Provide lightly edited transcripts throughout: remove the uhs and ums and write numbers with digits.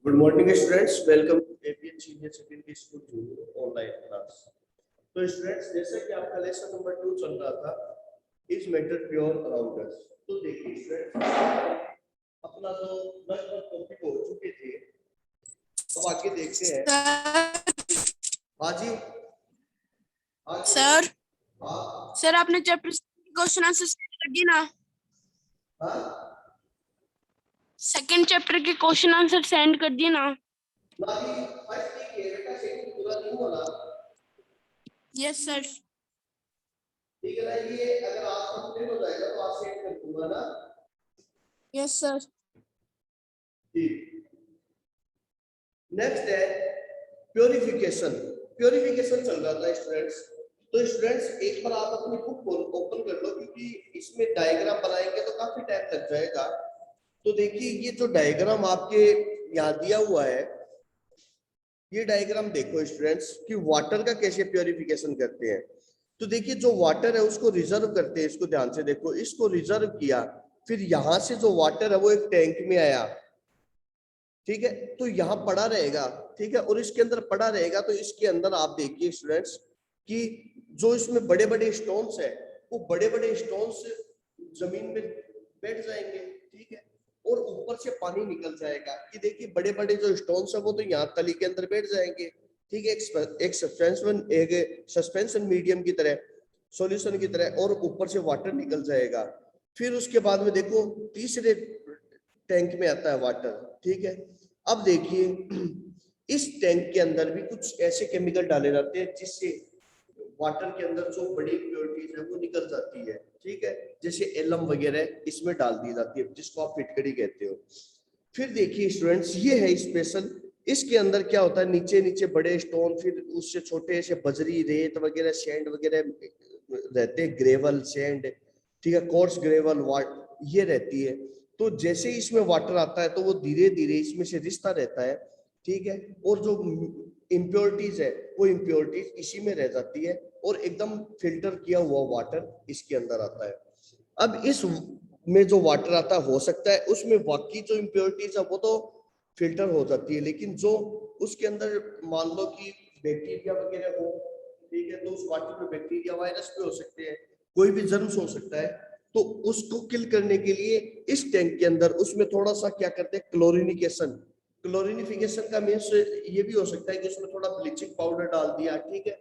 Good morning students, welcome to APN senior secondary school junior online class. तो students, जैसा कि आपका lesson number 2 चल रहा था, is matter pure around us. तो देखिए स्टूडेंट्स, अपना तो लगभग टॉपिक हो चुके थे, अब आगे देखते हैं। हाँ जी, सर हाँ सर आपने चैप्टर क्वेश्चन आंसर कर दिए ना? हाँ, सेकंड चैप्टर के क्वेश्चन आंसर सेंड कर दिए ना? ना भी फर्स्ट ठीक है बेटा, सेकंड पूरा नहीं होना। Yes sir. ठीक है ना, ये अगर आज कंप्लीट हो जाएगा तो आज सेंड कर दूंगा ना। Yes sir. ठीक, नेक्स्ट है प्योरिफिकेशन। प्योरिफिकेशन चल रहा था स्टूडेंट्स। तो स्टूडेंट्स, एक बार आप अपनी बुक ओपन कर लो, क्योंकि इसमें डायग्राम बनाएंगे तो काफी टाइम लग जाएगा। तो देखिए, ये जो डायग्राम आपके यहाँ दिया हुआ है, ये डायग्राम देखो स्टूडेंट्स कि वाटर का कैसे प्योरिफिकेशन करते हैं। तो देखिए, जो वाटर है उसको रिजर्व करते हैं। इसको ध्यान से देखो, इसको रिजर्व किया, फिर यहां से जो वाटर है वो एक टैंक में आया, ठीक है, तो यहाँ पड़ा रहेगा, ठीक है, और इसके अंदर पड़ा रहेगा। तो इसके अंदर आप देखिए स्टूडेंट्स कि जो इसमें बड़े बड़े स्टोन्स है, वो बड़े बड़े स्टोन्स जमीन में बैठ जाएंगे, ठीक है, और ऊपर से पानी निकल जाएगा। कि देखिए, बड़े बड़े जो स्टोन्स है वो तो यहाँ तली के अंदर बैठ जाएंगे, ठीक है, एक सस्पेंशन मीडियम की तरह, सॉल्यूशन की तरह, और ऊपर से वाटर निकल जाएगा। फिर उसके बाद में देखो, तीसरे टैंक में आता है वाटर, ठीक है। अब देखिए, इस टैंक के अंदर भी कुछ ऐसे केमिकल डाले जाते हैं जिससे वाटर के अंदर जो बड़ी इम्प्योरिटीज है वो निकल जाती है, ठीक है, जैसे एलम वगैरह इसमें डाल दी जाती है, जिसको आप फिटकरी कहते हो। फिर देखिए स्टूडेंट्स, ये है स्पेशल। इसके अंदर क्या होता है, नीचे नीचे बड़े स्टोन, फिर उससे छोटे से बजरी, रेत वगैरह, सैंड वगैरह रहते हैं, ग्रेवल, सैंड, ठीक है, कोर्स ग्रेवल, ये रहती है। तो जैसे ही इसमें वाटर आता है तो वो धीरे धीरे इसमें से रिश्ता रहता है, ठीक है, और जो इम्प्योरिटीज है वो इम्प्योरिटीज इसी में रह जाती है, और एकदम फिल्टर किया हुआ वाटर इसके अंदर आता है। अब इस में जो वाटर आता हो सकता है उसमें बाकी जो इम्प्योरिटीज है वो तो फिल्टर हो जाती है, लेकिन जो उसके अंदर मान लो कि बैक्टीरिया वगैरह हो, ठीक है, तो उस वाटर में बैक्टीरिया, वायरस भी हो सकते हैं, कोई भी जर्म्स हो सकता है। तो उसको किल करने के लिए इस टैंक के अंदर उसमें थोड़ा सा क्या करते हैं, क्लोरिनिकेशन। क्लोरिनिफिकेशन का मीन्स ये भी हो सकता है कि उसमें थोड़ा ब्लीचिंग पाउडर डाल दिया, ठीक है,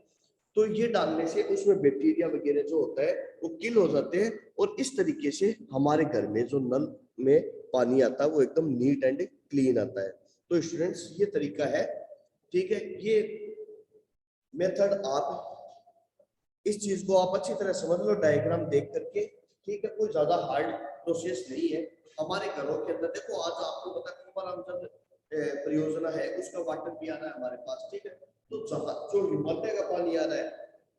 तो ये डालने से उसमें बैक्टीरिया वगैरह जो होता है वो किल हो जाते हैं, और इस तरीके से हमारे घर में जो नल में पानी आता है वो एकदम नीट एंड क्लीन आता है। तो स्टूडेंट्स, ये तरीका है, ठीक है, ये मेथड आप इस चीज को आप अच्छी तरह समझ लो डायग्राम देख करके, ठीक है, कोई ज्यादा हार्ड प्रोसेस नहीं है। हमारे घरों के अंदर देखो, आज आपको पता कुमारांचल परियोजना है, उसका वाटर भी आ रहा है हमारे पास, ठीक है, तो जहाँ जो हिमालय का पानी आ रहा है,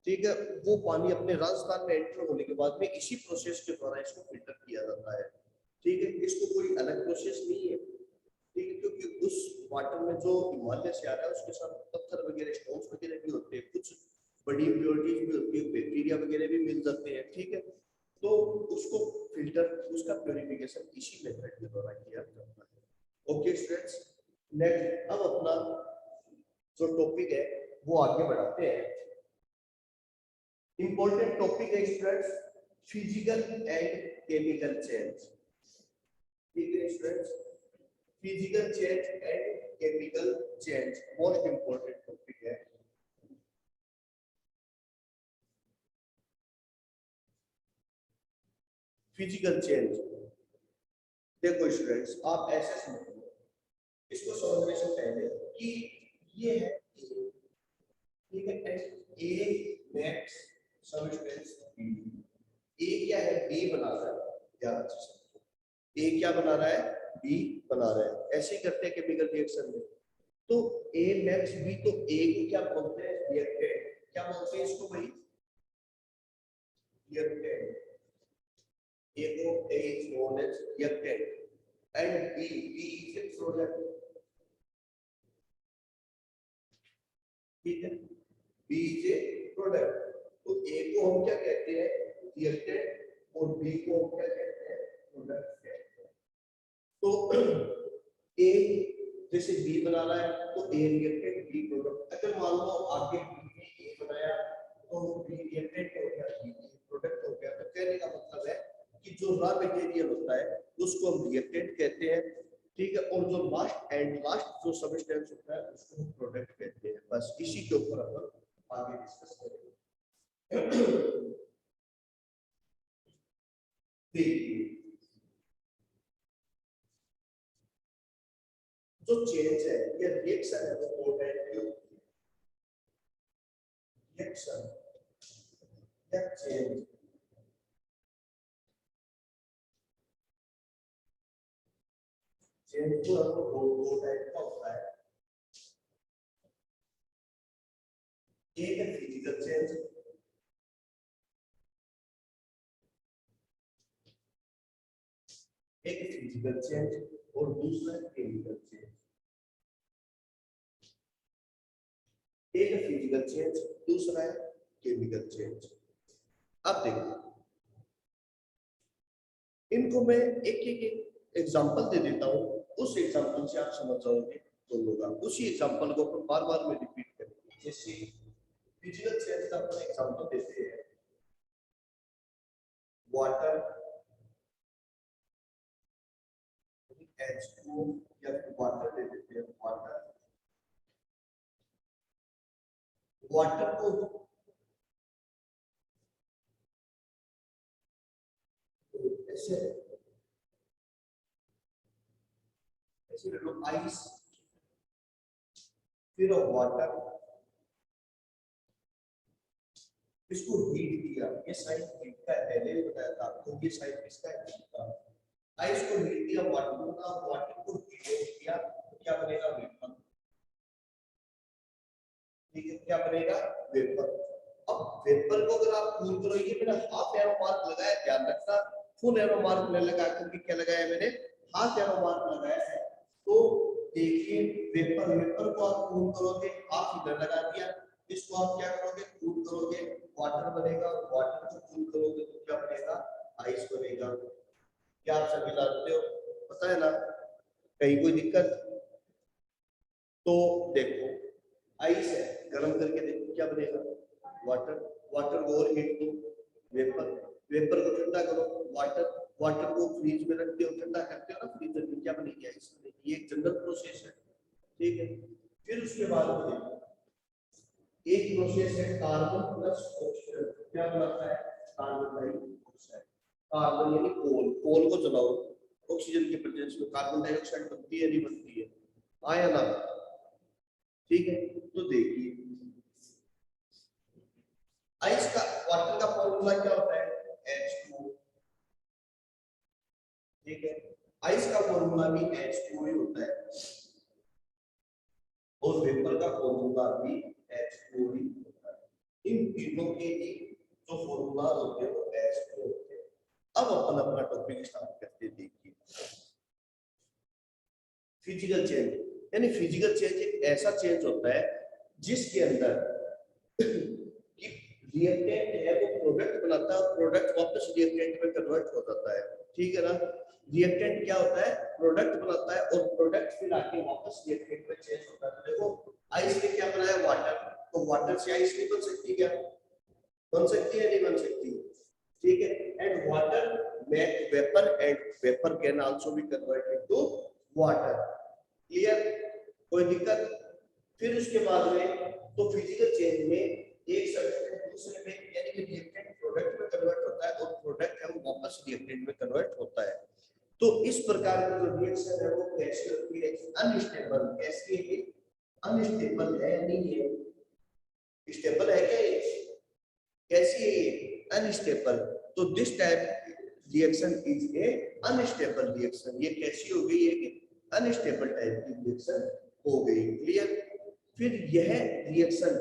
ठीक है, वो पानी अपने राजस्थान में एंटर होने के बाद में इसी प्रोसेस के द्वारा इसको फिल्टर किया जाता है, ठीक है, इसको कोई अलग प्रोसेस नहीं है, ठीक है, क्योंकि उस वाटर में जो हिमालय से आ रहा है उसके साथ पत्थर वगैरह, स्टोन्स वगैरह भी होते हैं, कुछ बड़ी इम्प्योरिटीज भी होती है, बैक्टीरिया वगैरह भी मिल जाते हैं, ठीक है, तो उसको फिल्टर, उसका प्योरिफिकेशन इसी मेथड के द्वारा किया जाता है। ओके स्टूडेंट्स, नेक्स्ट अब अपना जो टॉपिक है वो आगे बढ़ाते हैं। इंपॉर्टेंट टॉपिक है students, physical and chemical change, ठीक है students, physical change and chemical change most important topic है। फिजिकल चेंज, देखो स्टूडेंट्स, आप ऐसे समझो, इसको समझने से पहले कि ये है A, ठीक है, ए मैक्स सबस्टेंस बी। ए क्या है, बी बना रहा है, ध्यान से समझो, ए क्या बना रहा है, बी बना रहा है। ऐसे ही करते हैं केमिकल रिएक्शन में। तो ए मैक्स बी, तो ए को क्या बोलते हैं, रिएक्टेंट। क्या बोलते हैं इसको भाई, reactant. A is known as reactant and B is a product, ठीक है, B is a product। तो A को हम क्या कहते हैं, reactant, और B को हम क्या कहते हैं, product कहते हैं। तो A जैसे बी बना रहा है तो ए रिएक्टेंट बी प्रोडक्ट, अगर मान लो आगे बी ने ए बनाया तो बी रिएक्टेंट हो गया, बी प्रोडक्ट हो गया। तो कहने का मतलब है कि जो रॉ मटेरियल होता है उसको हम रिएक्टेंट कहते हैं, ठीक है, और जो लास्ट जो सबस्टेंस होता है उसको हम प्रोडक्ट कहते हैं। बस इसी के ऊपर हम आगे डिस्कस करेंगे। देखिए जो चेंज है ये रिएक्शन है वो दो टाइप की होती है, रिएक्शन या चेंज। चेंज जो है वो दो टाइप का होता है, एक है फिजिकल चेंज, एक फिजिकल चेंज और दूसरा केमिकल चेंज। एक है फिजिकल चेंज, दूसरा है केमिकल चेंज। अब देखो इनको मैं एक एक एग्जांपल दे देता हूं, उस एग्जांपल से आप समझ जाओगे दोनों का। उसी एग्जांपल को अपन बार बार में रिपीट करेंगे। जैसे फिजिकल चेंज का अपन एग्जांपल देते हैं वाटर H2 या फिर वाटर दे देते हैं, वाटर को ऐसे ऐसे ले लो आइस, फिर वाटर, इसको हीट किया, ये साइड हीट का पहले भी बताया था आपको, ये साइड किसका है, हीट का। आइस को हीट किया वाटर का, वाटर को हीट किया तो क्या बनेगा, वेपर। ठीक है, क्या बनेगा, वेपर। अब वेपर को अगर आप कूल करो, ये मैंने हाफ एरो मार्क लगाया, ध्यान रखना फुल एरो मार्क नहीं लगा करके क्या लगाया मैंने, हाफ एरो मार्क लगाया है। तो देखिए वेपर, वेपर को आप कूल करोगे, हाफ इधर लगा दिया, इसको आप क्या करोगे, कूल करोगे, वाटर बनेगा, वाटर को कूल करोगे तो क्या बनेगा, आइस बनेगा। क्या आप सभी जानते हो, पता है ना, कहीं कोई दिक्कत? तो देखो आइस है, गर्म करके देखो क्या बनेगा, वाटर, वाटर को और हीट दो, वेपर, वेपर को ठंडा करो, वाटर, वाटर को फ्रीज में रखते हो, ठंडा करते हो ना फ्रीजर में, क्या बनेगी, आइस बनेगी। ये एक जनरल प्रोसेस है, ठीक है। फिर उसके बाद में देखो एक प्रोसेस है कार्बन प्लस ऑक्सीजन, क्या बनाता है, कार्बन डाइऑक्साइड। कार्बन यानी कोल, कोल को जलाओ, ऑक्सीजन की प्रेजेंस में कार्बन डाइऑक्साइड बनती है, नहीं बनती है, आया ना, ठीक है। तो देखिए आइस का, वाटर का फॉर्मूला क्या होता है, H2, ठीक है। आइस का फॉर्मूला भी H2 ही होता है और वेपर का फॉर्मूला भी H2 ही होता है। इन तीनों के ही जो फॉर्मूला होते हैं वो H2 होते हैं। अब अपन अपना टॉपिक स्टार्ट करते हैं। देखिए फिजिकल चेंज, यानी फिजिकल चेंज एक ऐसा चेंज होता है जिसके अंदर रिएक्टेंट है वो प्रोडक्ट बनाता है और प्रोडक्ट वापस रिएक्टेंट में कन्वर्ट हो जाता है, ठीक है ना। रिएक्टेंट क्या होता है, प्रोडक्ट बनाता है और प्रोडक्ट फिर आके वापस रिएक्टेंट में चेंज होता है। देखो आइस ने क्या बनाया, वाटर, तो वाटर से आइस नहीं बन सकती, क्या बन सकती है, नहीं बन सकती, ठीक है। And water vapour, and vapour can also be converted to water, clear, कोई दिक्कत? फिर उसके बाद में तो फिजिकल चेंज में एक सब्सटेंस दूसरे में यानी कि रिएक्टेंट प्रोडक्ट में कन्वर्ट होता है और प्रोडक्ट है वो वापस रिएक्टेंट में कन्वर्ट होता है। तो इस प्रकार की जो रिएक्शन है वो कैसी होती है, अनस्टेबल। कैसी है, अनस्टेबल है, नहीं है, स्टेबल है क्या ये, कैसी है ये, अनस्टेबल। तो this type reaction is a unstable reaction. ये कैसी हो गई है, अनस्टेबल टाइप की रिएक्शन हो गई, क्लियर। फिर यह रिएक्शन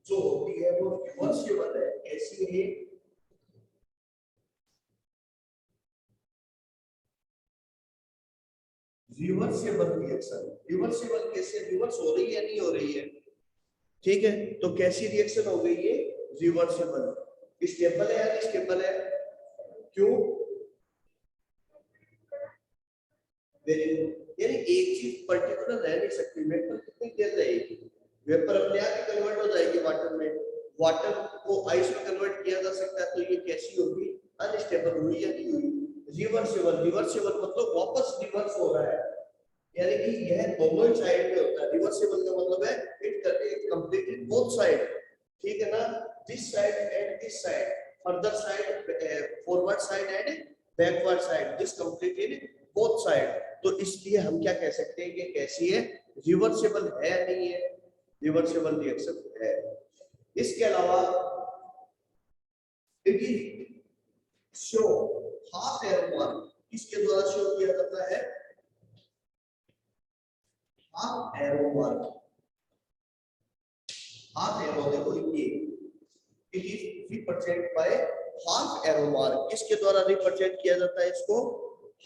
जो होती है वो रिवर्सिबल है, कैसी है, रिवर्सिबल रिएक्शन। रिवर्सिबल कैसे, रिवर्स हो रही है, नहीं हो रही है, ठीक है। तो कैसी रिएक्शन हो गई ये, रिवर्सिबल। स्टेबल है या अनस्टेबल है, क्यों, वेरी गुड। यानी एक चीज पर्टिकुलर रह नहीं सकती, वेपर कितनी देर रहेगी, वेपर अपने आप ही कन्वर्ट हो जाएगी वाटर में, वाटर को आइस में कन्वर्ट किया जा सकता है। तो ये कैसी होगी, अनस्टेबल हुई या नहीं हुई, रिवर्सिबल। रिवर्सिबल मतलब वापस रिवर्स हो रहा है, यानी कि यह दोनों साइड में होता है। रिवर्सिबल का मतलब है इट कंप्लीटेड बोथ साइड, ठीक है ना, this side and this side, further side, forward side and backward side, this completed both side. तो इसलिए हम क्या कह सकते हैं, ये कैसी है, रिवर्सिबल है या नहीं है, रिवर्सिबल रिएक्शन है। इसके अलावा it is show half arrow mark, किसके द्वारा शो किया जाता है, half arrow mark. Half arrow देखो ये it is represent by half arrow mark, किसके द्वारा रिप्रेजेंट किया जाता है इसको,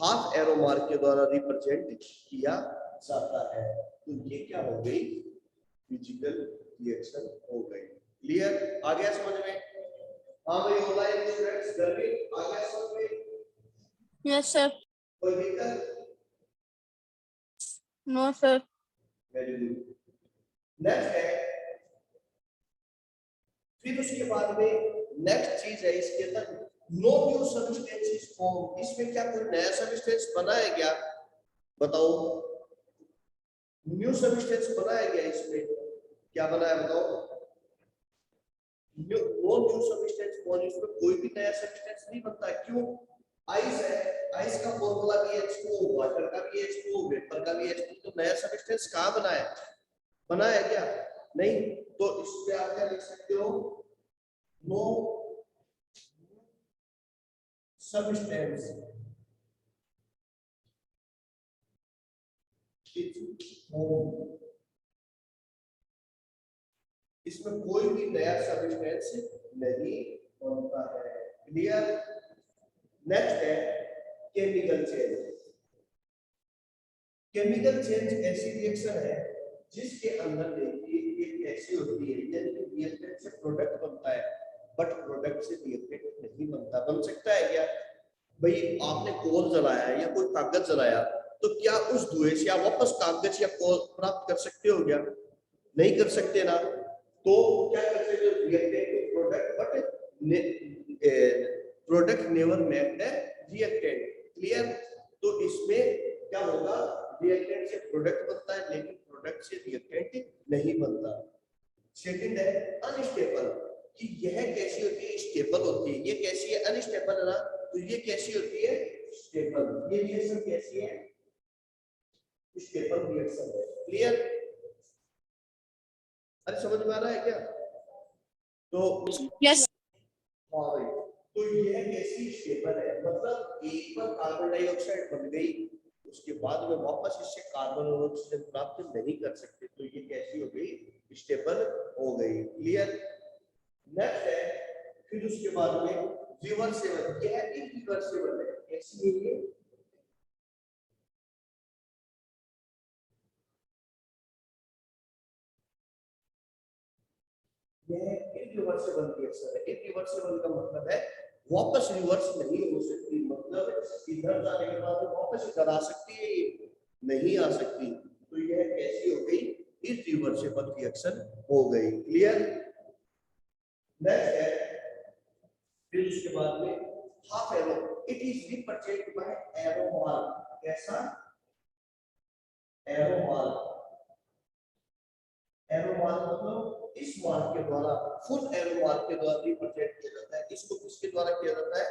हाफ एरो मार्क के द्वारा रिप्रेजेंट किया जाता है। तो ये क्या हो गई, फिजिकल रिएक्शन हो गई। क्लियर, आ गया समझ में? हाँ भाई ऑनलाइन स्टूडेंट्स घर में आ गया समझ में? Yes sir. कोई दिक्कत? No sir. Very good. Next है, फिर उसके बाद में नेक्स्ट चीज है इसके अंदर, no new substance is form. इसमें क्या कोई नया सब्सटेंस बना है क्या, बताओ, न्यू सब्सटेंस बना है क्या, इसमें क्या बना है बताओ, नो न्यू सब्सटेंस फॉर्म, इसमें कोई भी नया सब्सटेंस नहीं बनता है। क्यों, आइस है, आइस का फॉर्मूला भी H2O, वाटर का भी H2O, वेपर का भी H2O, तो नया सब्सटेंस कहां बना है, बना है क्या, नहीं। तो इसमें आप क्या लिख सकते हो, नो substance is formed, इसमें कोई भी नया सब्सटेंस नहीं बनता है। क्लियर। नेक्स्ट है केमिकल चेंज। केमिकल चेंज ऐसी रिएक्शन है जिसके अंदर देखिए एक ऐसी होती है, यानी कि रिएक्टेंट से प्रोडक्ट बनता है, बट प्रोडक्ट से रिएक्टेंट नहीं बनता। बन सकता है क्या, भाई आपने कोल जलाया है या कोई कागज जलाया, तो क्या उस धुएं से आप वापस कागज या कोल प्राप्त कर सकते हो क्या, नहीं कर सकते ना। तो क्या कर सकते हो, reactant product, but product never make the reactant. Clear. तो इसमें क्या होगा, रिएक्टेंट से प्रोडक्ट बनता है लेकिन प्रोडक्ट से रिएक्टेंट नहीं बनता। सेकंड है अनस्टेबल, कि यह कैसी होती है, स्टेबल होती है। ये कैसी है, अनस्टेबल है ना, तो ये कैसी होती है, स्टेबल। ये रिएक्शन कैसी है, स्टेबल रिएक्शन है। क्लियर। अरे समझ में आ रहा है क्या, तो यस। हाँ भाई, तो यह कैसी स्टेबल है, मतलब एक बार कार्बन डाइऑक्साइड बन गई, उसके बाद में वापस इससे कार्बन और ऑक्सीजन प्राप्त नहीं कर सकते, तो ये कैसी हो गई, स्टेबल हो गई। क्लियर। नेक्स्ट है, फिर उसके बाद में रिवर्सिबल। यह इरिवर्सिबल है, कैसी है ये, यह इरिवर्सिबल रिएक्शन है। इरिवर्सिबल का मतलब है वापस रिवर्स नहीं हो सकती, मतलब इधर जाने के बाद वापस इधर आ सकती है, नहीं आ सकती। तो यह कैसी हो गई, इरिवर्सिबल रिएक्शन हो गई। क्लियर। नेक्स्ट है, फिर उसके बाद में half arrow, it is represented by arrow mark. कैसा, एरो मार्क। एरो मार्क मतलब इस मार्क के द्वारा, फुल एरो मार्क के द्वारा रिप्रेजेंट किया जाता है। इसको किसके द्वारा किया जाता है,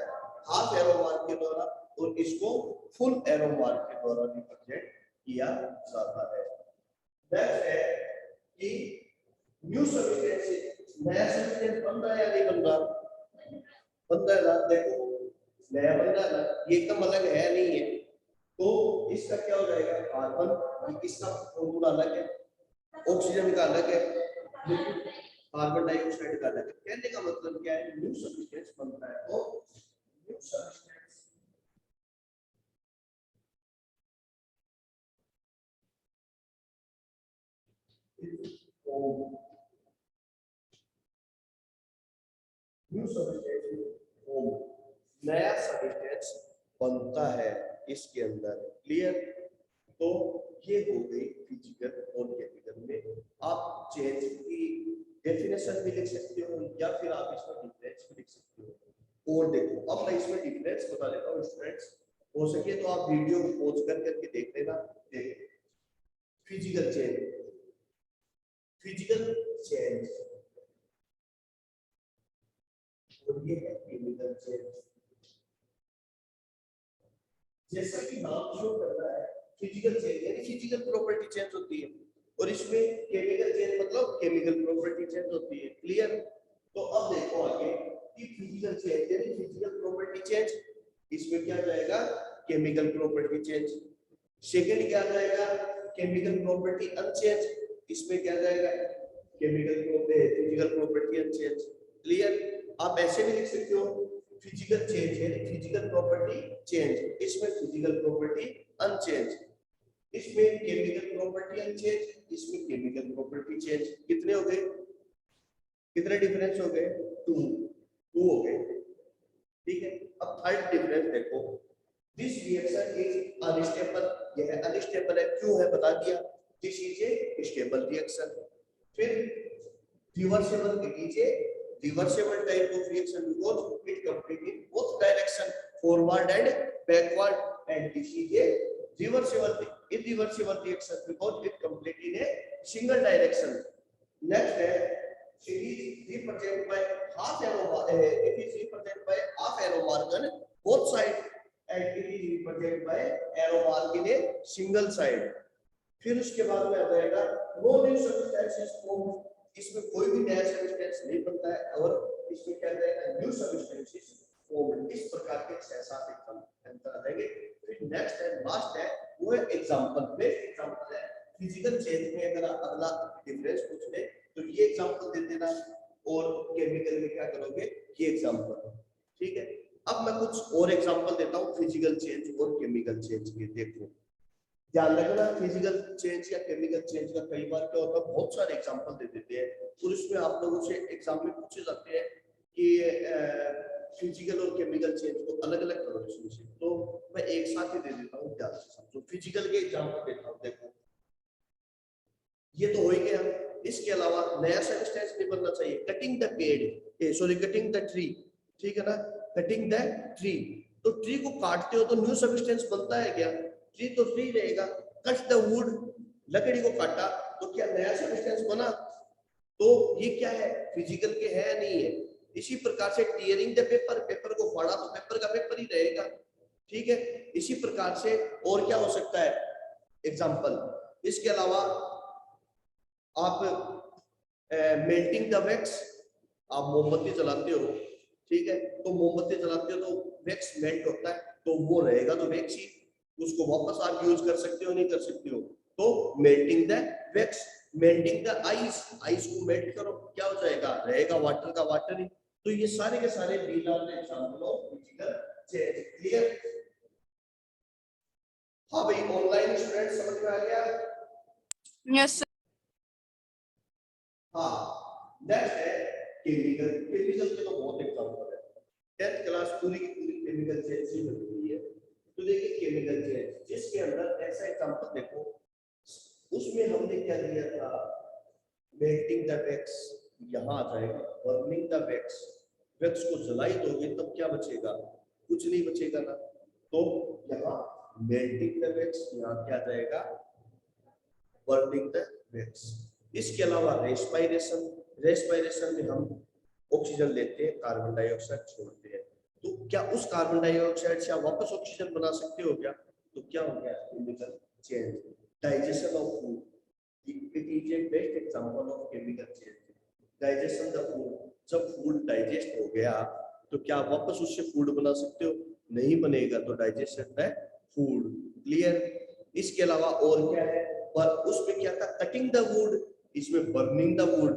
हाफ एरो मार्क के द्वारा, और इसको फुल एरो मार्क के द्वारा रिप्रेजेंट किया जाता है। नेक्स्ट है कि न्यू सब्सटेंस, नया सब्सटेंस बन रहा है या नहीं बन रहा, बन रहा है। देखो नया बन रहा है ना, ये एकदम अलग है नहीं है, तो इसका क्या हो जाएगा, कार्बन, इसका फॉर्मूला अलग है, ऑक्सीजन का अलग है, कार्बन डाइऑक्साइड का अलग है। कहने का मतलब क्या है, न्यू सब्सटेंस बनता है, तो न्यू सब्सटेंस न्यू सब्सटेंस नया सब्सटेंस बनता है इसके अंदर। क्लियर। तो ये हो गई फिजिकल और केमिकल में आप चेंज की डेफिनेशन भी लिख सकते हो या फिर आप इसमें डिफरेंस भी लिख सकते हो। और देखो अब मैं इसमें डिफरेंस बता देता हूँ स्टूडेंट्स, हो सके तो आप वीडियो पॉज कर करके देख लेना। देखो फिजिकल चेंज, फिजिकल चेंज और ये है केमिकल चेंज। जैसा कि नाम शो कर रहा है फिजिकल चेंज यानी फिजिकल प्रॉपर्टी चेंज होती है, और इसमें केमिकल चेंज मतलब केमिकल प्रॉपर्टी चेंज होती है। क्लियर? तो अब देखो आगे कि फिजिकल चेंज यानी फिजिकल प्रॉपर्टी चेंज, इसमें क्या जाएगा केमिकल प्रॉपर्टी चेंज। सेकंड क्या जाएगा केमिकल प्रॉपर्टी अनचेंज, इसमें क्या जाएगा chemical property physical property unchanged. Clear? आप ऐसे भी लिख सकते हो फिजिकल चेंज है फिजिकल प्रॉपर्टी चेंज, इसमें फिजिकल प्रॉपर्टी अनचेंज, इसमें केमिकल प्रॉपर्टी अनचेंज, इसमें केमिकल प्रॉपर्टी चेंज। कितने हो गए, कितने डिफरेंस हो गए, टू हो गए। ठीक है, अब थर्ड डिफरेंस देखो, दिस रिएक्शन इज अनस्टेबल, यह अनस्टेबल है, क्यों है बता दिया, this is a stable reaction. फिर reversible, it is a reversible type of reaction because it complete in both direction forward and backward, and this is a reversible irreversible reaction because it complete in a single direction. Next it is represented by half arrow mark, it is represented by half arrow mark on both side and it is represented by arrow mark in a single side. फिर उसके बाद में आ जाएगा no new substances formed, इसमें कोई भी नया substance नहीं बनता है, और इसमें क्या जाएगा न्यू सब्सटेंसेस फॉर्म। इस प्रकार के 6-7 एग्जांपल आ जाएंगे। फिर नेक्स्ट एंड लास्ट है वो है एग्जांपल। बेस्ट एग्जांपल है फिजिकल चेंज में, अगर अगला डिफरेंस पूछ ले तो ये एग्जांपल दे देना, और केमिकल में क्या करोगे ये एग्जांपल। ठीक है, अब मैं कुछ और एग्जांपल देता हूं फिजिकल चेंज और केमिकल चेंज के। देखो ध्यान रखना, फिजिकल चेंज या केमिकल चेंज का कई बार क्या होता है बहुत सारे एग्जांपल दे देते हैं, और इसमें आप लोगों से एग्जाम में पूछे जाते हैं कि फिजिकल और केमिकल चेंज को अलग अलग करो इसमें से, तो मैं एक साथ ही दे देता हूँ, ध्यान से समझो। फिजिकल के एग्जांपल देता हूँ, देखो ये तो हो ही गया, इसके अलावा नया सब्सटेंस नहीं बनना चाहिए। कटिंग द पेड़, सॉरी कटिंग द ट्री, ठीक है ना, कटिंग द ट्री, तो ट्री को काटते हो तो न्यू सब्सटेंस बनता है क्या, ट्री तो ट्री रहेगा। कट द वुड, लकड़ी को काटा तो क्या नया सब्सटेंस बना, तो ये क्या है फिजिकल के है नहीं है। इसी प्रकार से टीयरिंग द पेपर, पेपर को फाड़ा तो पेपर का पेपर ही रहेगा। ठीक है, इसी प्रकार से और क्या हो सकता है एग्जांपल। इसके अलावा आप मेल्टिंग द वैक्स, आप मोमबत्ती जलाते हो, ठीक है, तो मोमबत्ती जलाते हो तो वैक्स मेल्ट होता है, तो वो रहेगा तो वैक्स ही, उसको वापस आप यूज कर सकते हो नहीं कर सकते हो, तो melting the wax. Melting the ice, ice को मेल्ट करो क्या हो जाएगा, रहेगा वाटर का वाटर ही। तो ये सारे के सारे these are the example of physical change. Clear? हाँ भाई, ऑनलाइन स्टूडेंट समझ में आ गया? Yes, sir. हाँ, नेक्स्ट है केमिकल। केमिकल के तो बहुत एग्जांपल है, 10th क्लास पूरी की पूरी केमिकल चेंज से बनी हुई है। तो देखिए केमिकल चेंज जिसके अंदर ऐसा एग्जांपल देखो, उसमें हमने क्या दिया था, मेल्टिंग द वैक्स, यहाँ आ जाएगा बर्निंग द वैक्स, वैक्स को जलाई दोगे तब क्या बचेगा, कुछ नहीं बचेगा ना, तो यहाँ मेल्टिंग द वैक्स, यहाँ क्या जाएगा बर्निंग द वैक्स। इसके अलावा रेस्पिरेशन, रेस्पिरेशन में हम ऑक्सीजन लेते हैं, कार्बन डाइऑक्साइड छोड़ते हैं, तो क्या उस कार्बन डाइऑक्साइड से आप वापस ऑक्सीजन बना सकते हो क्या, तो क्या हो गया chemical change. Digestion of food, it is A best example of chemical change. Digestion the food, जब फूड डाइजेस्ट हो गया तो क्या आप वापस उससे फूड बना सकते हो, नहीं बनेगा, तो डाइजेशन द फूड। क्लियर? इसके अलावा और क्या है, पर उसमें क्या था कटिंग द वुड, इसमें बर्निंग द वुड,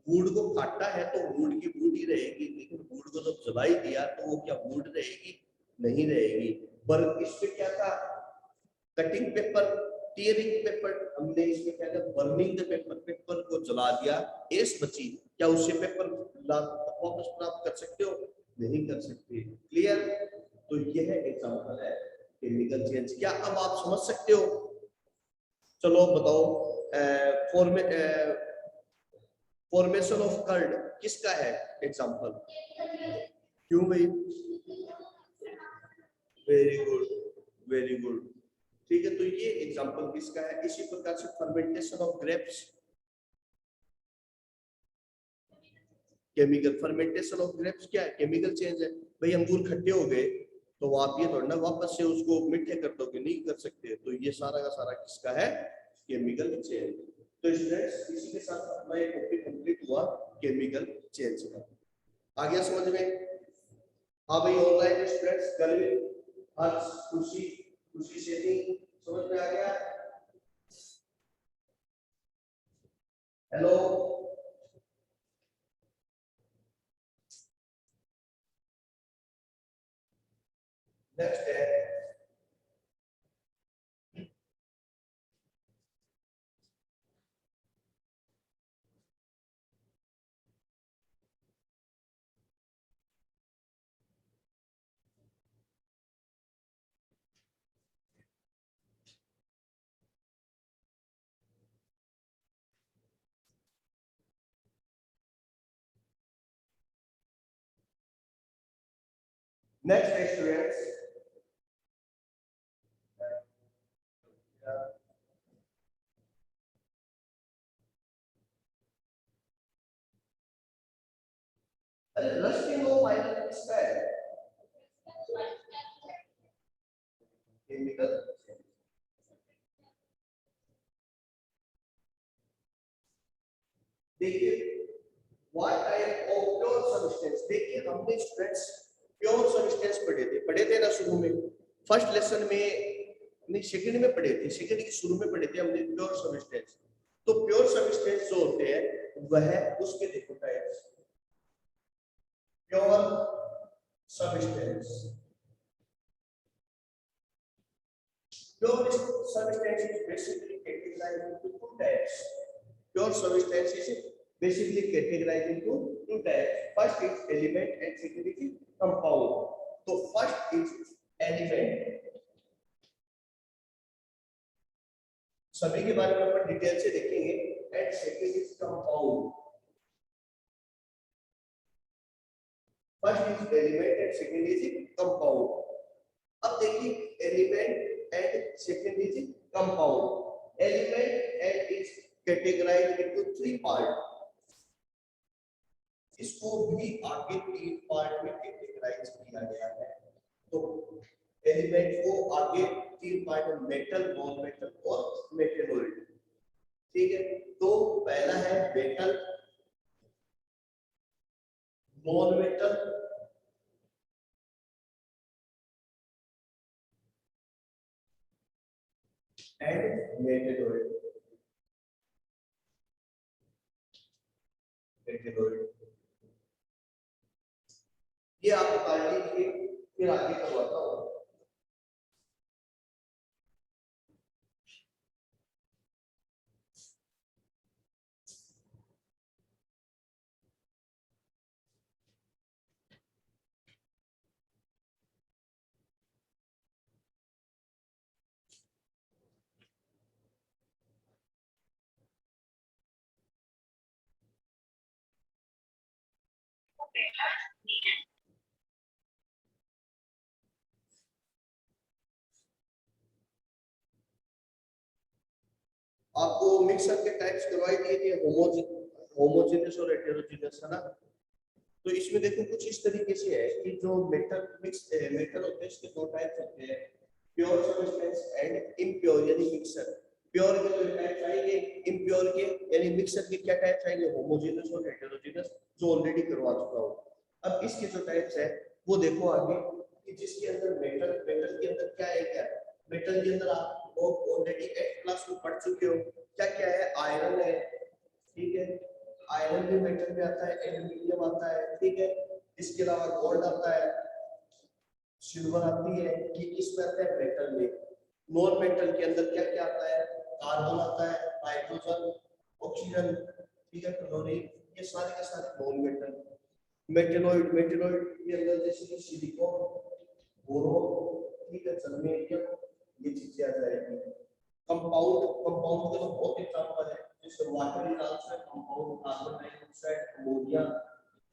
वुड को काटा है तो वुड की वुड ही रहेगी, लेकिन वुड को जब जलाई दिया तो वो क्या वुड रहेगी, नहीं रहेगी। पर इसमें क्या था कटिंग पेपर, टीयरिंग पेपर, हमने इसमें क्या किया बर्निंग द पेपर, पेपर को जला दिया, एस बची, क्या उससे पेपर वापस प्राप्त कर सकते हो, नहीं कर सकते। क्लियर? तो यह एग्जांपल है केमिकल चेंज। क्या अब आप समझ सकते हो? चलो बताओ, फॉर्मेशन ऑफ कर्ड किसका है एग्जांपल? क्यों भाई? Very good, very good. ठीक है, तो ये एग्जांपल किसका है? इसी प्रकार से fermentation of grapes, chemical fermentation of grapes क्या है? केमिकल चेंज है। भाई अंगूर खट्टे हो गए तो आप ये थोड़ा ना वापस से उसको मीठे कर दोगे, नहीं कर सकते। तो ये सारा का सारा किसका है? Chemical change. तो स्टूडेंट्स इसी के साथ अपना ये टॉपिक कंप्लीट हुआ केमिकल चेंज का। आ गया समझ में? हाँ भाई, ऑनलाइन स्टूडेंट्स गर्मी, हर्ष, खुशी, खुशी से नहीं समझ में आ गया? हेलो, नेक्स्ट है नेक्स्ट है स्टूडेंट्स, अरे रस्टिंग ऑफ आयरन किसका है? केमिकल। देखिए what type of pure substance, देखिए हमने स्टूडेंट्स प्योर सब्सटेंस पढ़े थे ना शुरू में, फर्स्ट लेसन में, नहीं सेकंड में पढ़े थे, सेकंड के शुरू में पढ़े थे हमने प्योर सब्सटेंस। तो प्योर सब्सटेंस जो होते हैं वह उसके देखो types, pure substance, pure substance is basically categorized into two types. Pure substance is basically categorized into two types. First is element and second is compound. So first is element. सभी के बारे में अपन डिटेल से देखेंगे। And second is compound. First is element and second is compound. अब देखिए element and second is compound. Element and is categorised into three part. इसको भी आगे तीन पार्ट में कैटेगराइज किया गया है। तो एलिमेंट को आगे तीन पार्ट में, मेटल, नॉन मेटल और मेटेलॉइड। ठीक है, तो पहला है metal, non metal and metalloid. Metalloid ये आप निकाल लीजिए, फिर आगे करवाता हूं। आपको मिक्सर के टाइप्स करवाई दिए थे, होमोजेनस और हेटेरोजेनस, है ना? तो इसमें देखो कुछ इस तरीके से है कि जो मेटल मेटल होते हैं इसके दो टाइप्स होते हैं, प्योर सब्सटेंस एंड इम्प्योर यानी मिक्सर। प्योर के जो टाइप्स आएंगे, इम्प्योर के यानी मिक्सर के क्या टाइप्स आएंगे, होमोजेनस और हेटेरोजेनस, जो ऑलरेडी करवा चुका हूं। अब इसके जो टाइप्स है वो देखो आगे कि जिसके अंदर मेटल के अंदर क्या है, क्या मेटल के अंदर आप ऑलरेडी 8th क्लास में पढ़ चुके हो, क्या क्या है, आयरन है, ठीक है, आयरन भी मेटल में आता है, एल्यूमिनियम आता है, ठीक है, इसके अलावा गोल्ड आता है, सिल्वर आती है, ये किसमें आता है, मेटल में। नॉन मेटल के अंदर क्या क्या आता है, कार्बन आता है, नाइट्रोजन, ऑक्सीजन, ठीक है, क्लोरीन, ये सारे के सारे नॉन मेटल। मेटेलॉइड के अंदर जैसे कि सिलिकॉन, बोरोन, ठीक है, जर्मेनियम, ये चीजें आ जाएगी। कंपाउंड कंपाउंड के तो बहुत एग्जांपल है, जैसे water is also compound, carbon dioxide, ammonia,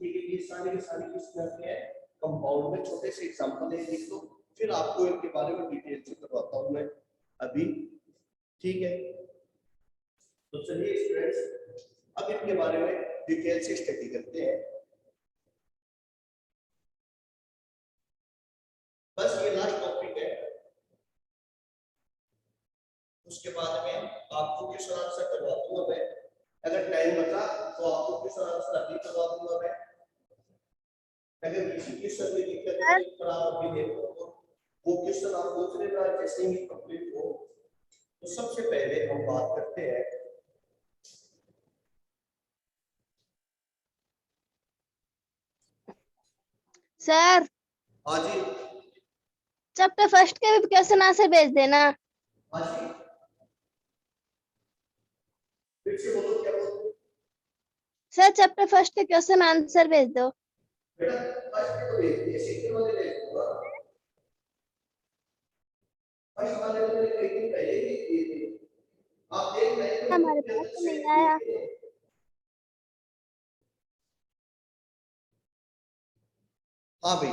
ठीक है, ये सारे के सारे किस तरह के हैं, कंपाउंड में। छोटे से एग्जांपल है, लिख लो, फिर आपको इनके बारे में डिटेल से करवाता हूं मैं अभी, ठीक है। तो चलिए स्टूडेंट्स अब इनके बारे में डिटेल से स्टडी करते हैं। बस ये लास्ट टॉपिक है, उसके बाद में आपको क्वेश्चन आंसर करवा दूंगा मैं, अगर टाइम बचा तो आपको क्वेश्चन आंसर अभी करवा दूंगा मैं, अगर किसी क्वेश्चन में दिक्कत है तो आप अभी देखो, तो वो क्वेश्चन आप पूछ लेना जैसे ही कंप्लीट हो। तो सबसे पहले हम बात करते हैं सर, हाँ जी, चैप्टर फर्स्ट के भी क्वेश्चन आंसर भेज देना। हाँ जी, फिर से बोलो, क्या बोलो सर, चैप्टर फर्स्ट के क्वेश्चन आंसर भेज दो। बेटा, फर्स्ट में तो ये सीखने वाले ले दूंगा, फर्स्ट वाले तो मैंने कई दिन पहले ही दिए थे, आप देख रहे हैं हमारे पास तो नहीं आया। हाँ भाई,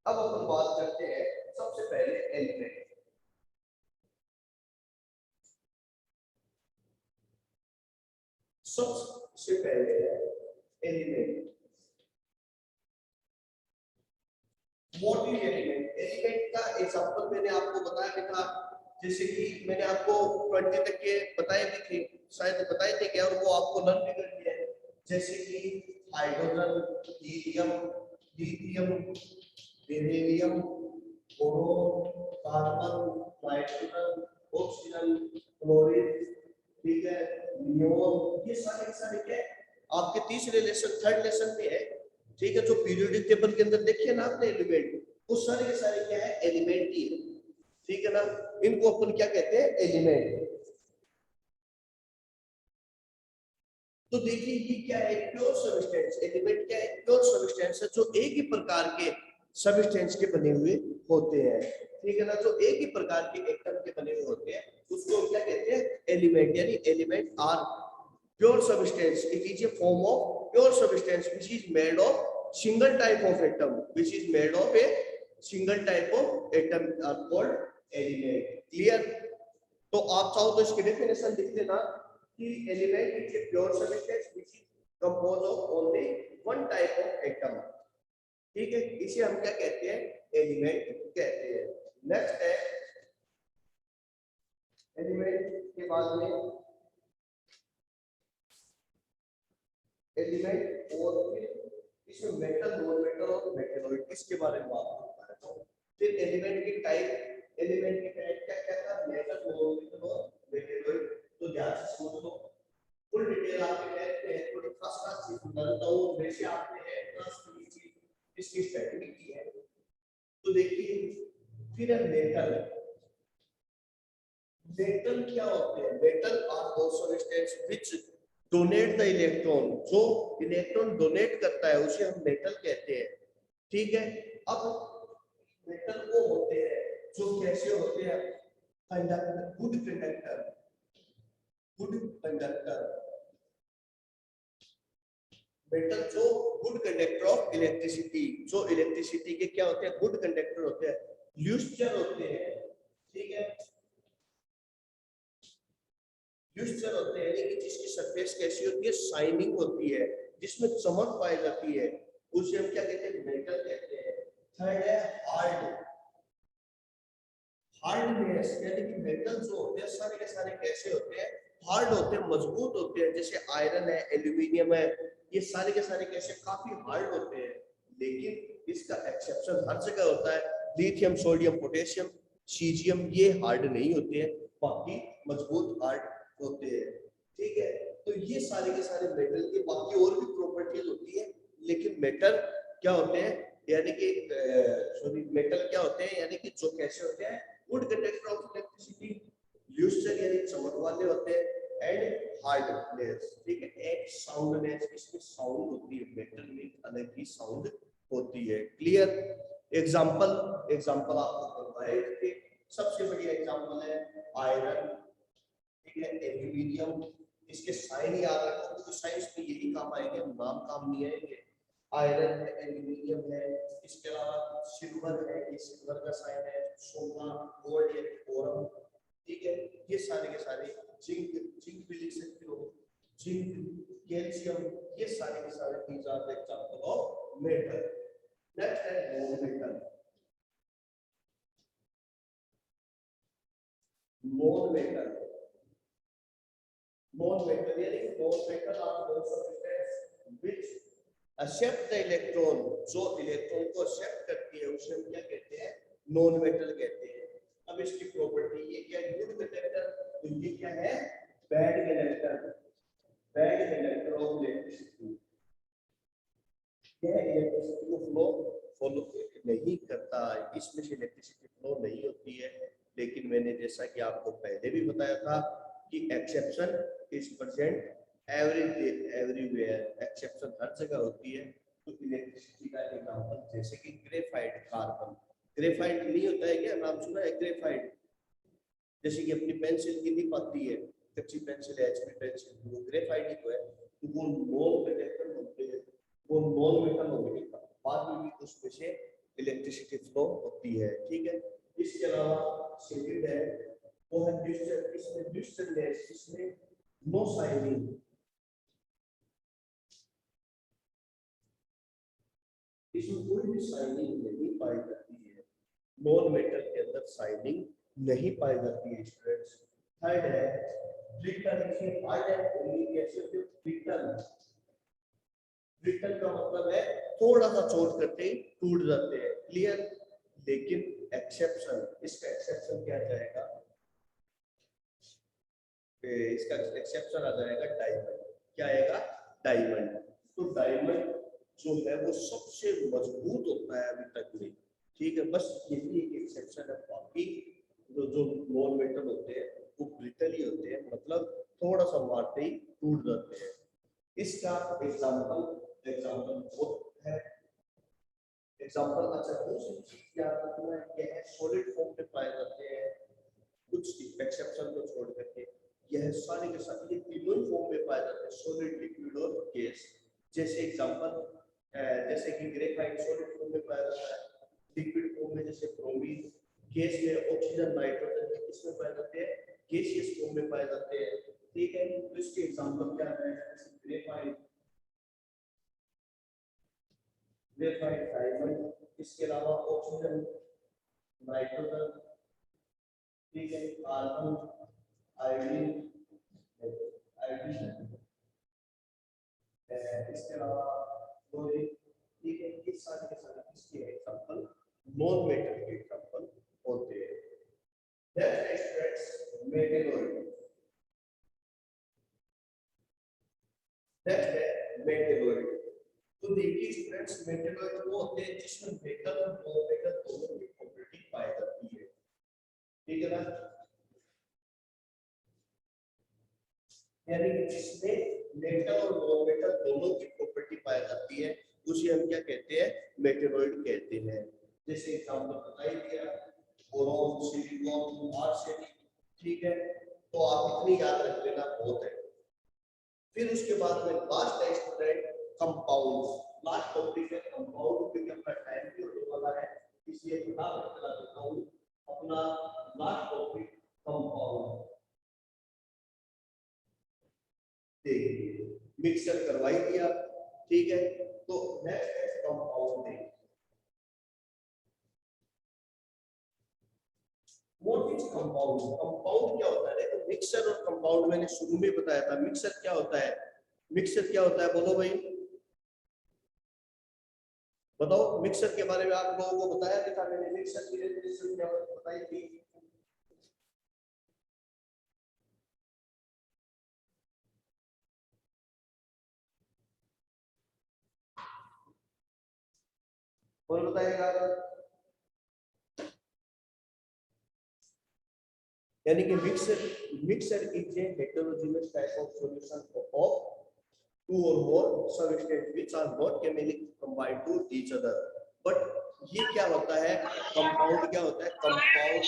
अब अपन बात करते हैं सबसे पहले एलिमेंट। सबसे पहले element, what is element? Element का एग्जांपल मैंने आपको बताया भी था, जैसे कि मैंने आपको 20 तक के बताए भी थे, शायद बताए थे क्या, और वो आपको लर्न भी कर दिया है, जैसे कि hydrogen, helium, lithium, beryllium, boron, carbon, nitrogen, oxygen, chlorine, ठीक है, नियोन, ये सारे क्या है आपके तीसरे लेसन, थर्ड लेसन में है, ठीक है। जो पीरियोडिक टेबल के अंदर देखिए ना आपने एलिमेंट, वो सारे के सारे क्या है, एलिमेंट ही है, ठीक है ना। इनको अपन क्या कहते हैं, एलिमेंट। तो देखिए ये क्या है, प्योर सब्सटेंस। एलिमेंट क्या है, प्योर सब्सटेंस है, जो एक ही प्रकार के सब्सटेंस के बने हुए होते हैं, ठीक है ना। जो एक ही प्रकार के एटम के बने हुए होते हैं उसको क्या कहते हैं, एलिमेंट। यानी element are pure substance, it is a form of pure substance which is made of single type of atom, which is made of a single type of atom are called element. Clear? तो आप चाहो तो इसकी definition लिख लेना कि element is a pure substance which is composed of only one type of atom, ठीक है। इसे हम क्या कहते हैं, एलिमेंट कहते हैं। नेक्स्ट है एलिमेंट के बाद में एलिमेंट, और फिर इसमें मेटल, नॉन मेटल और मेटेलॉइड, इसके बारे में आपको बताता हूं। फिर एलिमेंट की टाइप, एलिमेंट की टाइप क्या क्या था, मेटल, नॉन मेटल और मेटेलॉइड। तो ध्यान से समझ लो, फुल डिटेल आपके टेस्ट में है, थोड़ी खास खास चीज बताता हूं, वैसे आपने है प्लस की चीज इसकी स्टडी की है। तो देखिए फिर है मेटल। मेटल क्या होते हैं, metal are those substance which donate the electron, जो इलेक्ट्रॉन डोनेट करता है उसे हम मेटल कहते हैं, ठीक है। अब मेटल वो होते हैं जो कैसे होते हैं, conductor, good conductor, good conductor. Metal जो गुड कंडक्टर ऑफ इलेक्ट्रिसिटी, जो इलेक्ट्रिसिटी के क्या होते हैं, गुड कंडक्टर होते हैं, ल्यूस्टर होते हैं, ठीक है। ल्यूस्टर होते हैं यानी कि जिसकी सरफेस कैसी होती है, शाइनिंग होती है, जिसमें चमक पाई जाती है, उसे हम क्या कहते हैं, मेटल कहते हैं। थर्ड है हार्ड, हार्डनेस, यानी कि मेटल जो होते हैं सारे के सारे कैसे होते हैं, हार्ड होते हैं, मजबूत होते हैं, जैसे आयरन है, एल्यूमिनियम है, ये सारे के सारे कैसे काफी हार्ड होते हैं। लेकिन इसका एक्सेप्शन हर जगह होता है, लिथियम, सोडियम, पोटेशियम, सीजियम, ये हार्ड नहीं होते हैं, बाकी मजबूत हार्ड होते हैं, ठीक है। तो ये सारे के सारे मेटल की बाकी और भी प्रॉपर्टीज होती है, लेकिन मेटल क्या होते हैं, यानी कि सॉरी मेटल क्या होते हैं, यानी कि जो कैसे होते हैं, गुड कंडक्टर ऑफ इलेक्ट्रिसिटी, ल्यूस्टर यानी चमक वाले होते हैं, एंड हार्डनेस, ठीक है, एंड साउंडनेस, इसमें साउंड होती है, मेटल में अलग ही साउंड होती है। क्लियर? एग्जांपल आपको करवाए थे, सबसे बढ़िया एग्जांपल है आयरन, ठीक है। एल्यूमिनियम, इसके साइन याद रखो क्योंकि साइंस में यही काम आएंगे, नाम काम नहीं आएंगे। आयरन है, एल्यूमिनियम है, इसके अलावा सिल्वर है, ये सिल्वर का साइन है। सोना, गोल्ड है, बोरॉन, ठीक है। ये सारे के सारे, जिंक, जिंक भी लिख सकते हो, जिंक, कैल्शियम, ये सारे के सारे these are the example of metal. Next है non metal. Non metal, non metal यानी non metal are those substance which accept the electron, जो इलेक्ट्रॉन को एक्सेप्ट करती है उसे हम क्या कहते हैं, नॉन मेटल कहते हैं। अब इसकी प्रॉपर्टी, ये क्या है, गुड कंडक्टर, तो ये क्या है, bad conductor, bad conductor of electricity. यह इलेक्ट्रिसिटी को फॉलो नहीं करता, इसमें से इलेक्ट्रिसिटी फ्लो नहीं होती है। लेकिन मैंने जैसा कि आपको पहले भी बताया था कि exception is present everywhere, exception हर जगह होती है। तो इलेक्ट्रिसिटी का एग्जांपल जैसे कि ग्रेफाइट, कार्बन, ग्रेफाइट नहीं होता है क्या, नाम सुना है ग्रेफाइट? जैसे कि अपनी पेंसिल की टिप आती है, कच्ची पेंसिल, एचबी पेंसिल, वो ग्रेफाइट ही तो है। तो वो नॉन कंडक्टर होते हैं, वो नॉन मेटल होते हैं, बाद में भी उसमें से इलेक्ट्रिसिटी फ्लो होती है, ठीक है। इसके अलावा सेकंड है वो है ड्यूस्टर, इसमें ड्यूस्टरलेस, इसमें नो साइनिंग, इसमें कोई भी साइनिंग नहीं पाई जाती है। नॉन मेटल के अंदर साइनिंग नहीं पाई जाती है स्टूडेंट्स। थर्ड है ब्रिटल, इसमें आयरन ओनली कैसे होते, ब्रिटल, ब्रिटल का मतलब है थोड़ा सा चोट करते ही टूट जाते हैं, क्लियर। लेकिन एक्सेप्शन, इसका एक्सेप्शन क्या जाएगा, इसका एक्सेप्शन आ जाएगा डायमंड, क्या आएगा, डायमंड। तो डायमंड जो है वो सबसे मजबूत होता है अभी तक में, ठीक है। बस यही एक एक्सेप्शन है, बाकी जो नॉन मेटल होते हैं वो ब्रिटल ही होते हैं, मतलब थोड़ा सा मारते ही टूट जाते हैं। इसका एग्जांपल बहुत है, एग्जांपल अच्छा कौन सी चीज याद रखना है, यह है सॉलिड फॉर्म में पाए जाते हैं, कुछ एक्सेप्शन को छोड़ करके यह सारे के सारे ये तीनों फॉर्म में पाए जाते हैं, सॉलिड, लिक्विड और गैस। जैसे एग्जांपल, जैसे कि ग्रेफाइट सॉलिड फॉर्म में पाया जाता है, लिक्विड फॉर्म में जैसे ब्रोमीन, गैस में ऑक्सीजन, नाइट्रोजन, किसमें पाए जाते हैं, गैसियस फॉर्म में पाए जाते हैं, ठीक है। तो इसके एग्जांपल क्या है, जैसे ग्रेफाइट, ग्रेफाइट, डायमंड, इसके अलावा ऑक्सीजन, नाइट्रोजन, ठीक है, कार्बन, आयोडीन, आयोडीन, इसके अलावा क्लोरीन, ठीक है। ये सारे के सारे इसके एग्जांपल नॉन मेटल के एग्जांपल होते हैं। नेक्स्ट स्टूडेंट्स मेटलॉइड, नेक्स्ट है मेटलॉइड। तो देखिए स्टूडेंट्स, मेटलॉइड वो होते हैं जिसमें मेटल और नॉन मेटल दोनों की प्रॉपर्टी पाई जाती है, ठीक है ना। यानी कि जिसमें मेटल और नॉन मेटल दोनों की प्रॉपर्टी पाई जाती है उसे हम क्या कहते हैं, मेटलॉइड कहते हैं। जैसे एग्जांपल बताई दिया, बोरॉन, सिलिकॉन, आर्सेनिक, ठीक है। तो आप इतनी याद रख लेना बहुत है। फिर उसके बाद में लास्ट है स्टूडेंट कंपाउंड्स, लास्ट टॉपिक है कंपाउंड, क्योंकि अपना टाइम भी होने वाला है, इसलिए फटाफट चला देता हूं अपना लास्ट टॉपिक कंपाउंड। देखिए मिक्सर करवाई दिया, ठीक है। तो नेक्स्ट है compounding. What is compound, compound क्या होता है, तो मिक्सर और कंपाउंड मैंने शुरू में बताया था। मिक्सर क्या होता है, मिक्सर क्या होता है, बोलो भाई, बताओ। मिक्सर के बारे में आप लोगों को बताया था मैंने, मिक्सर की डेफिनेशन क्या बताई थी, कौन बताएगा? यानी कि mixer is a heterogeneous type of solution of two or more substances which are not chemically combined to each other। But ये क्या होता है, कंपाउंड क्या होता है, कंपाउंड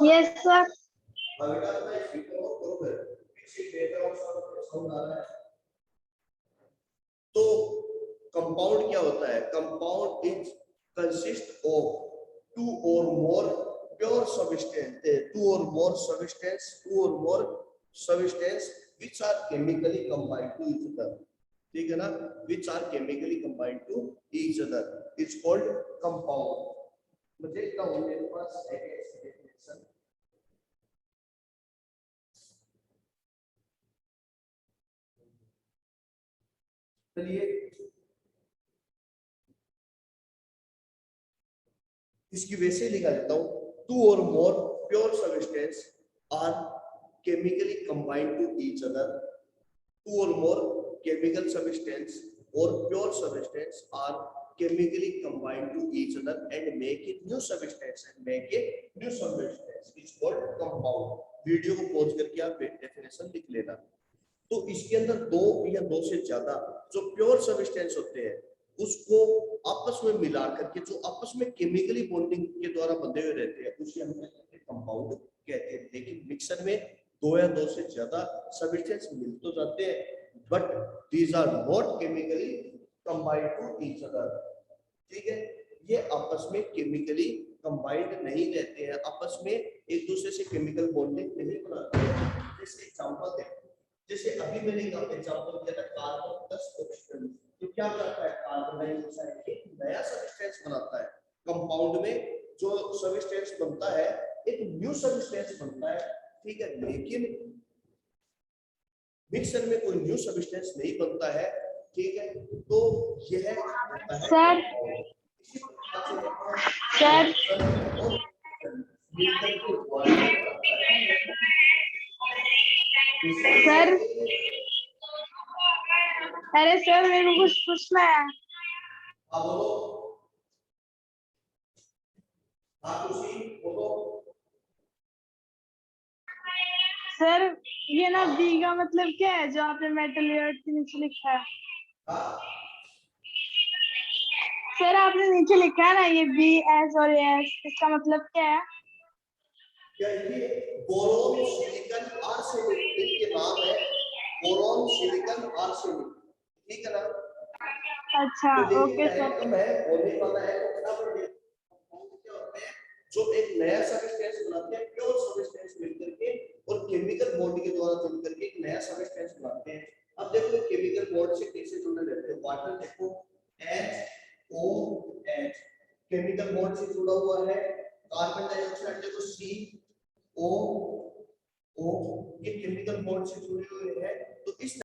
यस सर। बेटा मैं स्पीकर ऑफ करो फिर पीछे बैकग्राउंड साउंड आ रहा है। तो कंपाउंड क्या होता है? Compound is consist of two or more pure substance, two or more substance which are chemically combined to each other. ठीक है ना? Which are chemically combined to each other. It's called compound. मैं देखता हूँ मेरे पास है ऐसी definition. चलिए इसकी वैसे लिखा देता हूँ. Two or more pure substance are chemically combined to each other. Two or more chemical substance or pure substance are chemically combined to each other and make a new substance It's called compound. Video को pause करके आप definition लिख लेना. तो इसके अंदर दो या दो से ज्यादा जो प्योर सब्सटेंस होते हैं उसको आपस में मिला करके जो आपस में केमिकली बॉन्डिंग के द्वारा बंधे हुए रहते हैं उसे हम कंपाउंड कहते हैं. लेकिन मिक्सर में दो या दो से ज्यादा सब्सटेंस मिल तो जाते हैं but these are not chemically combined to each other. ठीक है, ये आपस में केमिकली कंबाइंड नहीं रहते हैं, आपस में एक दूसरे से केमिकल बॉन्डिंग नहीं बनाते हैं. जैसे एग्जांपल है, जैसे अभी मैंने एग्जांपल दिया था कार्बन प्लस ऑक्सीजन. तो क्या करता है? कार्बन डाइऑक्साइड एक नया सब्सटेंस बनाता है. कंपाउंड में जो सब्सटेंस बनता है एक न्यू सब्सटेंस बनता है. ठीक है, लेकिन मिक्सर में कोई न्यू सब्सटेंस नहीं बनता है. ठीक है, तो यह होता है सर सर सर अरे सर मेरे को कुछ पूछना है. अब आप उसी बोलो. सर ये ना बी का मतलब क्या है जो आपने मेटल यूनिट के नीचे लिखा है? सर आपने नीचे लिखा है ना ये बी एस और एस, इसका मतलब क्या है? क्या ये बोरोन सिलिकॉन आर्सेनिक इनके नाम है. Boron silicon arsenic. ठीक है ना? अच्छा तो ओके सर. कम है होने वाला है तो फटाफट क्या होते हैं जो एक नया सब्सटेंस बनाते हैं प्योर सब्सटेंस मिलकर के और केमिकल बॉन्ड के द्वारा जुड़ करके एक नया सब्सटेंस बनाते हैं. अब देखो केमिकल बॉन्ड से कैसे जुड़े रहते हैं. वाटर देखो HOH केमिकल बॉन्ड से जुड़ा हुआ है. कार्बन डाइऑक्साइड देखो CO O ये केमिकल बॉन्ड से जुड़े हुए हैं. तो इस